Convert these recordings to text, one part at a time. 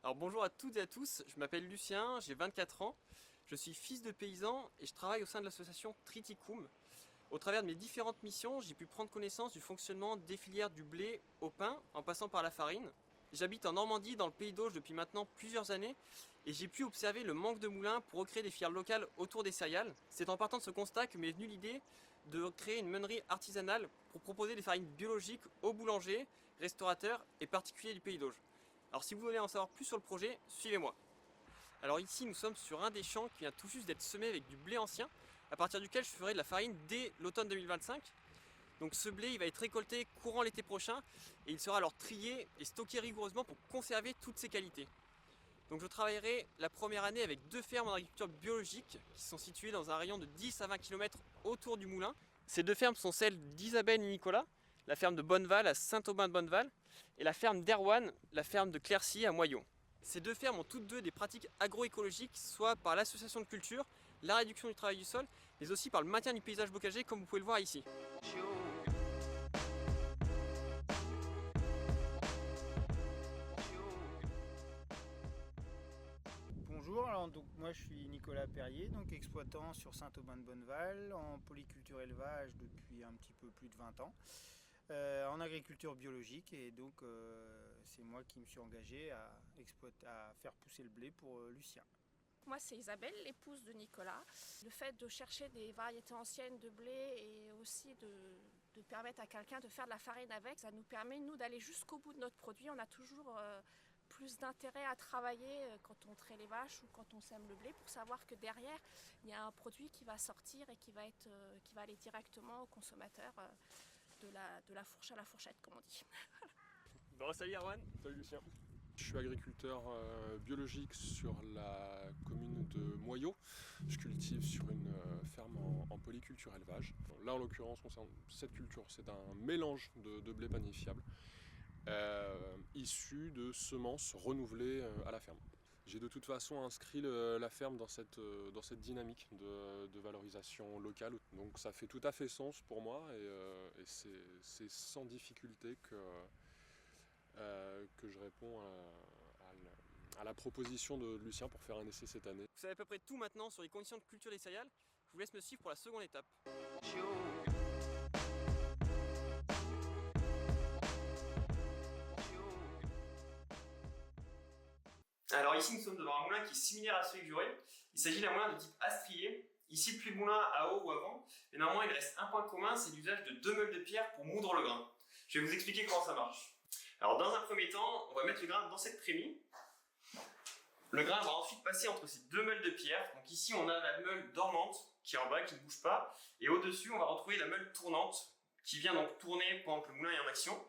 Alors bonjour à toutes et à tous, je m'appelle Lucien, j'ai 24 ans, je suis fils de paysan et je travaille au sein de l'association Triticum. Au travers de mes différentes missions, j'ai pu prendre connaissance du fonctionnement des filières du blé au pain en passant par la farine. J'habite en Normandie dans le Pays d'Auge depuis maintenant plusieurs années et j'ai pu observer le manque de moulins pour recréer des filières locales autour des céréales. C'est en partant de ce constat que m'est venue l'idée de créer une meunerie artisanale pour proposer des farines biologiques aux boulangers, restaurateurs et particuliers du Pays d'Auge. Alors si vous voulez en savoir plus sur le projet, suivez-moi. Alors ici nous sommes sur un des champs qui vient tout juste d'être semé avec du blé ancien, à partir duquel je ferai de la farine dès l'automne 2025. Donc ce blé il va être récolté courant l'été prochain et il sera alors trié et stocké rigoureusement pour conserver toutes ses qualités. Donc je travaillerai la première année avec 2 fermes en agriculture biologique qui sont situées dans un rayon de 10 à 20 km autour du moulin. Ces 2 fermes sont celles d'Isabelle et Nicolas, la ferme de Bonneval à Saint-Aubin-de-Bonneval et la ferme d'Erwan, la ferme de Claircy à Moyaux. Ces 2 fermes ont toutes 2 des pratiques agroécologiques, soit par l'association de culture, la réduction du travail du sol, mais aussi par le maintien du paysage bocager comme vous pouvez le voir ici. Bonjour, alors donc moi je suis Nicolas Perrier, donc exploitant sur Saint-Aubin-de-Bonneval en polyculture élevage depuis un petit peu plus de 20 ans, en agriculture biologique, et donc c'est moi qui me suis engagé à faire pousser le blé pour Lucien. Moi c'est Isabelle, l'épouse de Nicolas. Le fait de chercher des variétés anciennes de blé et aussi de permettre à quelqu'un de faire de la farine avec, ça nous permet nous d'aller jusqu'au bout de notre produit. On a toujours plus d'intérêt à travailler quand on traite les vaches ou quand on sème le blé pour savoir que derrière il y a un produit qui va sortir et qui va aller directement au consommateur de la fourche à la fourchette comme on dit. Bon, salut Erwan. Salut Lucien. Je suis agriculteur biologique sur la commune de Moyaux. Je cultive sur une ferme en polyculture élevage. Là en l'occurrence concerne cette culture, c'est un mélange de blé panifiable issu de semences renouvelées à la ferme. J'ai de toute façon inscrit la ferme dans cette dynamique de valorisation locale. Donc ça fait tout à fait sens pour moi et c'est sans difficulté que je réponds à la proposition de Lucien pour faire un essai cette année. Vous savez à peu près tout maintenant sur les conditions de culture des céréales. Je vous laisse me suivre pour la seconde étape. Alors ici nous sommes devant un moulin qui est similaire à celui que j'aurai. Il s'agit d'un moulin de type astrier. Ici plus le moulin à eau ou à vent. Et normalement il reste un point commun, c'est l'usage de 2 meules de pierre pour moudre le grain. Je vais vous expliquer comment ça marche. Alors dans un premier temps, on va mettre le grain dans cette trémie. Le grain va ensuite passer entre ces 2 meules de pierre. Donc ici on a la meule dormante qui est en bas, qui ne bouge pas. Et au-dessus on va retrouver la meule tournante qui vient donc tourner pendant que le moulin est en action.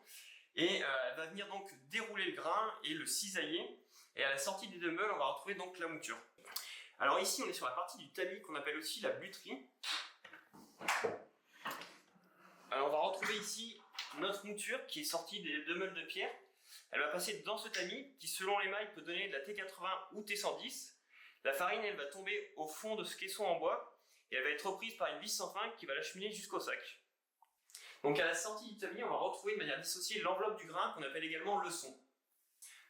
Et elle va venir donc dérouler le grain et le cisailler. Et à la sortie des 2 meules, on va retrouver donc la mouture. Alors ici, on est sur la partie du tamis qu'on appelle aussi la buterie. Alors on va retrouver ici notre mouture qui est sortie des 2 meules de pierre. Elle va passer dans ce tamis qui, selon les mailles, peut donner de la T80 ou T110. La farine, elle va tomber au fond de ce caisson en bois et elle va être reprise par une vis sans fin qui va l'acheminer jusqu'au sac. Donc à la sortie du tamis, on va retrouver de manière dissociée l'enveloppe du grain qu'on appelle également le son.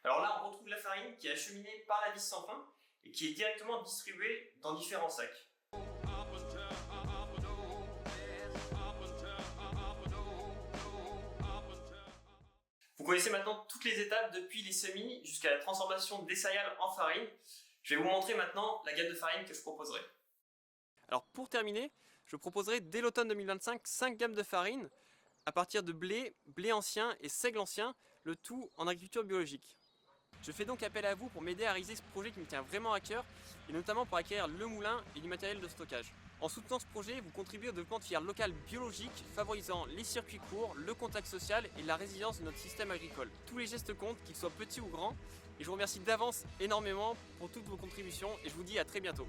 Alors là, on retrouve la farine qui est acheminée par la vis sans fin et qui est directement distribuée dans différents sacs. Vous connaissez maintenant toutes les étapes depuis les semis jusqu'à la transformation des céréales en farine. Je vais vous montrer maintenant la gamme de farine que je proposerai. Alors pour terminer, je proposerai dès l'automne 2025 5 gammes de farine à partir de blé, blé ancien et seigle ancien, le tout en agriculture biologique. Je fais donc appel à vous pour m'aider à réaliser ce projet qui me tient vraiment à cœur et notamment pour acquérir le moulin et du matériel de stockage. En soutenant ce projet, vous contribuez au développement de filières locales biologiques favorisant les circuits courts, le contact social et la résilience de notre système agricole. Tous les gestes comptent, qu'ils soient petits ou grands, et je vous remercie d'avance énormément pour toutes vos contributions et je vous dis à très bientôt.